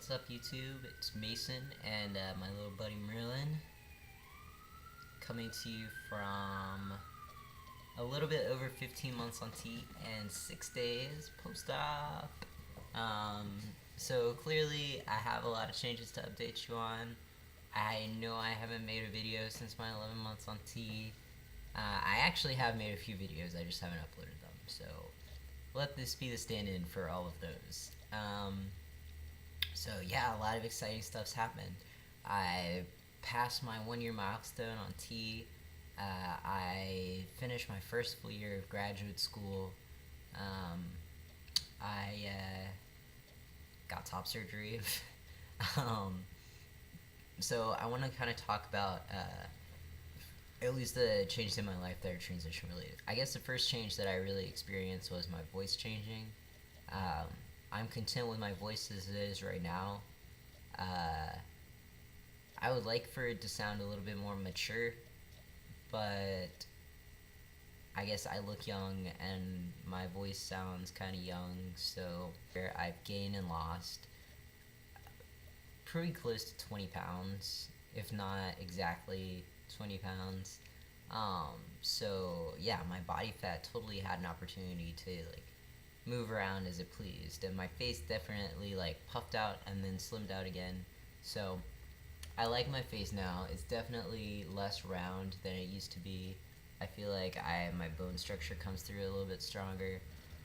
What's up, YouTube? It's Mason and my little buddy Merlin coming to you from a little bit over 15 months on T and 6 days post-op. So clearly I have a lot of changes to update you on. I know I haven't made a video since my 11 months on T. I actually have made a few videos, I just haven't uploaded them. So let this be the stand-in for all of those. So yeah, a lot of exciting stuff's happened. I passed my 1-year milestone on T. I finished my first full year of graduate school. I got top surgery. So I want to kind of talk about at least the changes in my life that are transition related. I guess the first change that I really experienced was my voice changing. I'm content with my voice as it is right now. I would like for it to sound a little bit more mature, but I guess I look young and my voice sounds kind of young, so I've gained and lost pretty close to 20 pounds, if not exactly 20 pounds. So yeah, my body fat totally had an opportunity to move around as it pleased, and my face definitely puffed out and then slimmed out again. So I like my face now. It's definitely less round than it used to be. I feel like my bone structure comes through a little bit stronger.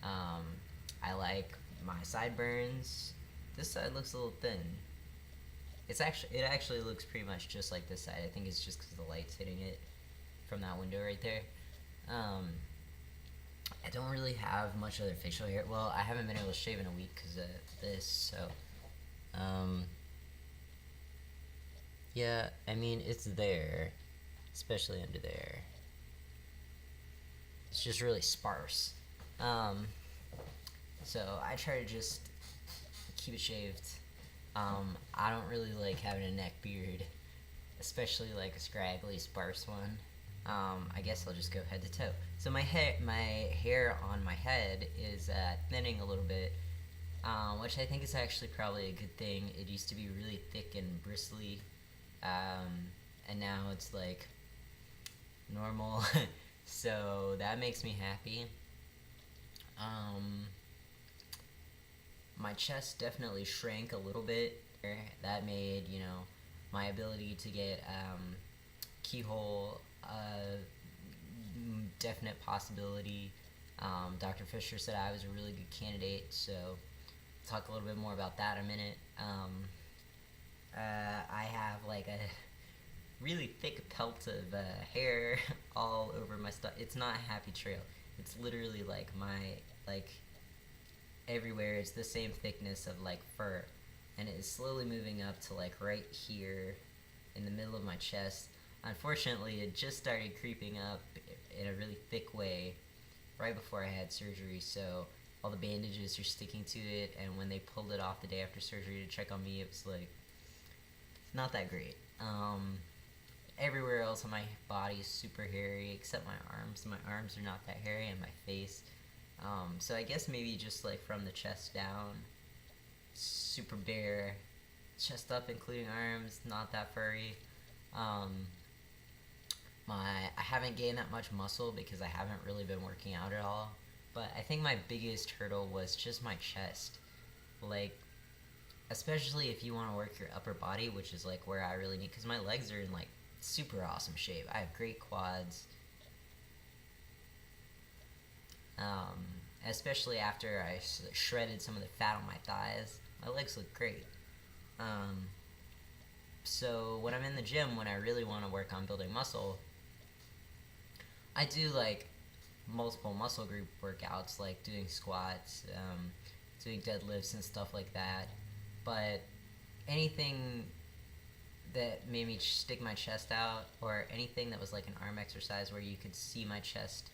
I like my sideburns. This side looks a little thin. It actually looks pretty much just like this side. I think it's just because the light's hitting it from that window right there. I don't really have much other facial hair. Well, I haven't been able to shave in a week because of this, so yeah, I mean, it's there, especially under there. It's just really sparse. So I try to just keep it shaved. I don't really like having a neck beard, especially a scraggly, sparse one. I guess I'll just go head to toe. So my hair on my head is thinning a little bit, which I think is actually probably a good thing. It used to be really thick and bristly, and now it's normal. So that makes me happy. My chest definitely shrank a little bit. That made, my ability to get keyhole definite possibility. Dr. Fischer said I was a really good candidate, so I'll talk a little bit more about that in a minute. I have a really thick pelt of hair all over my stuff. It's not a happy trail. It's literally everywhere. It's the same thickness of fur, and it is slowly moving up to right here in the middle of my chest. Unfortunately, it just started creeping up in a really thick way right before I had surgery, so all the bandages are sticking to it, and when they pulled it off the day after surgery to check on me, it was not that great. Everywhere else on my body is super hairy except my arms. My arms are not that hairy, and my face. So I guess maybe just from the chest down, super bare. Chest up including arms, not that furry. I haven't gained that much muscle because I haven't really been working out at all. But I think my biggest hurdle was just my chest. Especially if you want to work your upper body, which is where I really need, because my legs are in super awesome shape. I have great quads. Especially after I shredded some of the fat on my thighs. My legs look great. So when I'm in the gym, when I really want to work on building muscle, I do multiple muscle group workouts, doing squats, doing deadlifts and stuff like that. But anything that made me stick my chest out, or anything that was an arm exercise where you could see my chest,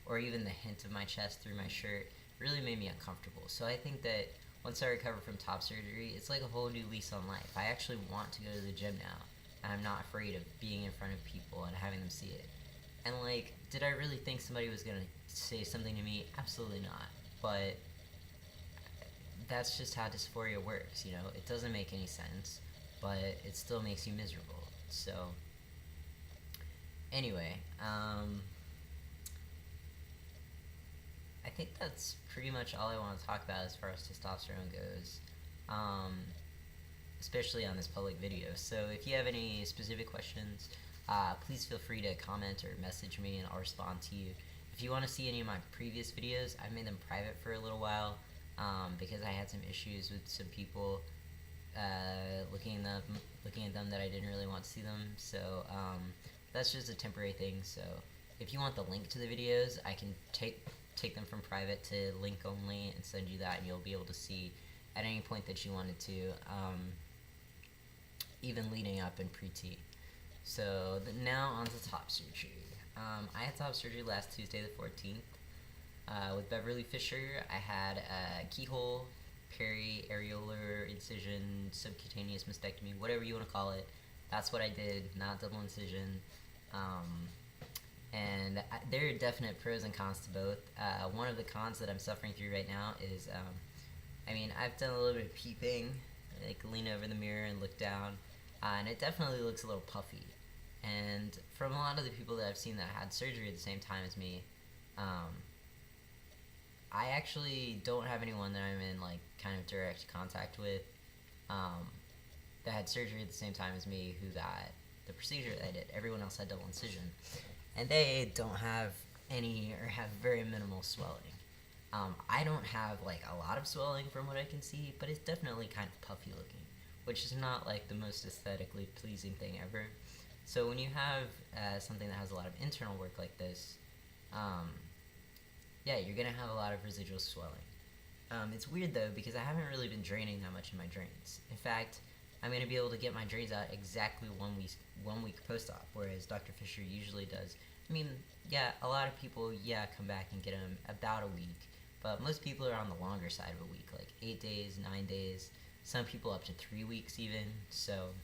or even the hint of my chest through my shirt, really made me uncomfortable. So I think that once I recover from top surgery, it's a whole new lease on life. I actually want to go to the gym now, and I'm not afraid of being in front of people and having them see it. And did I really think somebody was gonna say something to me? Absolutely not. But that's just how dysphoria works. You know, it doesn't make any sense, but it still makes you miserable. So anyway, I think that's pretty much all I want to talk about as far as testosterone goes, um, especially on this public video. So if you have any specific questions, please feel free to comment or message me and I'll respond to you. If you want to see any of my previous videos, I made them private for a little while because I had some issues with some people looking at them that I didn't really want to see them. So that's just a temporary thing. So if you want the link to the videos, I can take them from private to link only and send you that, and you'll be able to see at any point that you wanted to, even leading up in pre-T. So now on to top surgery. I had top surgery last Tuesday the 14th with Beverly Fischer. I had a keyhole, peri-areolar incision, subcutaneous mastectomy, whatever you want to call it. That's what I did, not double incision. And there are definite pros and cons to both. One of the cons that I'm suffering through right now is, I've done a little bit of peeping, like lean over the mirror and look down, and it definitely looks a little puffy. And from a lot of the people that I've seen that had surgery at the same time as me, I actually don't have anyone that I'm in like kind of direct contact with that had surgery at the same time as me who got the procedure that I did. Everyone else had double incision, and they don't have any or have very minimal swelling. I don't have like a lot of swelling from what I can see, but it's definitely kind of puffy looking, which is not like the most aesthetically pleasing thing ever. So when you have something that has a lot of internal work like this, you're gonna have a lot of residual swelling. It's weird though because I haven't really been draining that much in my drains. In fact, I'm gonna be able to get my drains out exactly 1 week post-op, whereas Dr. Fischer usually does. A lot of people come back and get them about a week, but most people are on the longer side of a week, like 8 days, 9 days. Some people up to 3 weeks even. So,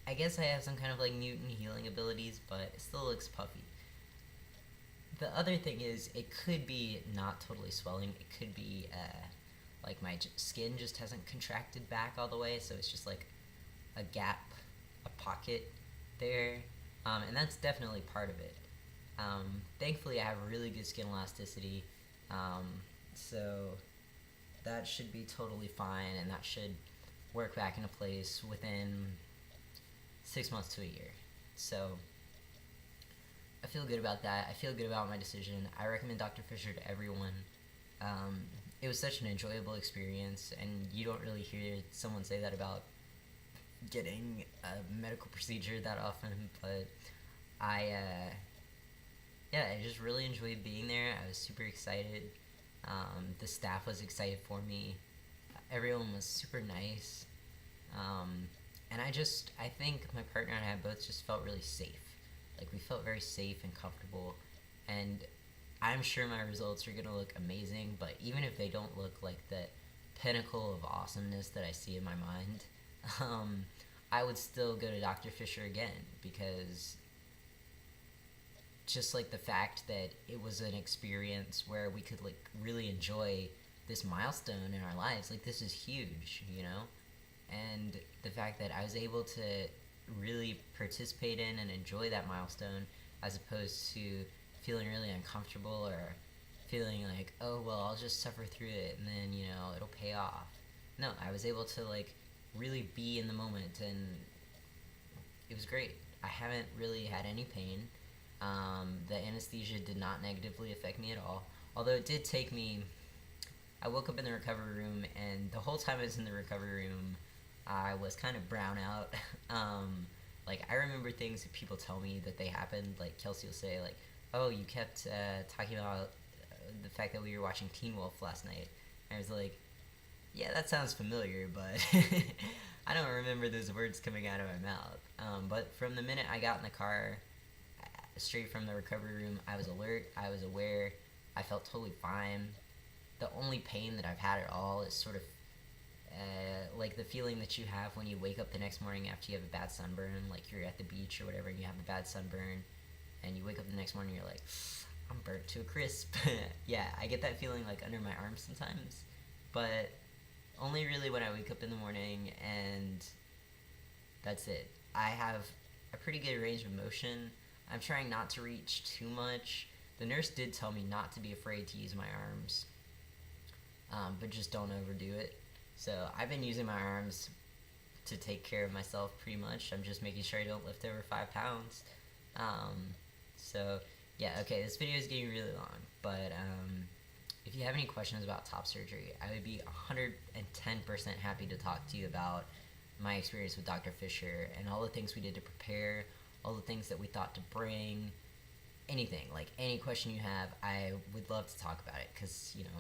I guess I have some kind of like mutant healing abilities, but it still looks puffy. The other thing is, it could be not totally swelling. It could be like my skin just hasn't contracted back all the way, so it's just like a gap, a pocket there, and that's definitely part of it. Thankfully, I have really good skin elasticity, so that should be totally fine, and that should work back into place within 6 months to a year. So I feel good about that. I feel good about my decision. I recommend Dr. Fischer to everyone. It was such an enjoyable experience, and you don't really hear someone say that about getting a medical procedure that often, but I just really enjoyed being there. I was super excited. The staff was excited for me. Everyone was super nice. And I think my partner and I both just felt really safe. Like, we felt very safe and comfortable, and I'm sure my results are going to look amazing, but even if they don't look like the pinnacle of awesomeness that I see in my mind, I would still go to Dr. Fischer again, because just like the fact that it was an experience where we could like really enjoy this milestone in our lives, like this is huge, you know? And the fact that I was able to really participate in and enjoy that milestone as opposed to feeling really uncomfortable or feeling like, oh, well, I'll just suffer through it and then, you know, it'll pay off. No, I was able to like really be in the moment, and it was great. I haven't really had any pain. The anesthesia did not negatively affect me at all, although it did take me, I woke up in the recovery room, and the whole time I was in the recovery room, I was kind of brown out. Like, I remember things that people tell me that they happened, like Kelsey will say, like, oh, you kept talking about the fact that we were watching Teen Wolf last night. And I was like, yeah, that sounds familiar, but I don't remember those words coming out of my mouth. But from the minute I got in the car, straight from the recovery room, I was alert, I was aware, I felt totally fine. The only pain that I've had at all is sort of like the feeling that you have when you wake up the next morning after you have a bad sunburn, like you're at the beach or whatever and you have a bad sunburn, and you wake up the next morning and you're like, I'm burnt to a crisp. Yeah, I get that feeling like under my arms sometimes, but only really when I wake up in the morning, and that's it. I have a pretty good range of motion. I'm trying not to reach too much. The nurse did tell me not to be afraid to use my arms, but just don't overdo it. So I've been using my arms to take care of myself pretty much. I'm just making sure I don't lift over 5 pounds. Um, so yeah, okay, this video is getting really long, but if you have any questions about top surgery, I would be 110% happy to talk to you about my experience with Dr. Fischer and all the things we did to prepare, all the things that we thought to bring, anything, like any question you have, I would love to talk about it, because, you know,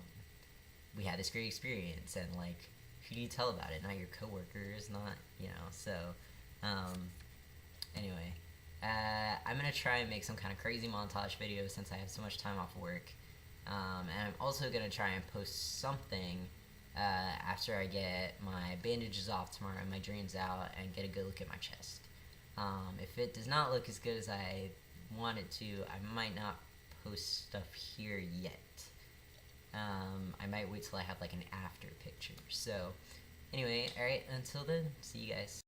we had this great experience, and like, who do you tell about it? Not your coworkers, not, you know, so, um, anyway, I'm gonna try and make some kind of crazy montage video since I have so much time off work, and I'm also gonna try and post something, after I get my bandages off tomorrow and my drains out, and get a good look at my chest. If it does not look as good as I want it to, I might not post stuff here yet. I might wait till I have like an after picture. So, anyway, alright, until then, see you guys.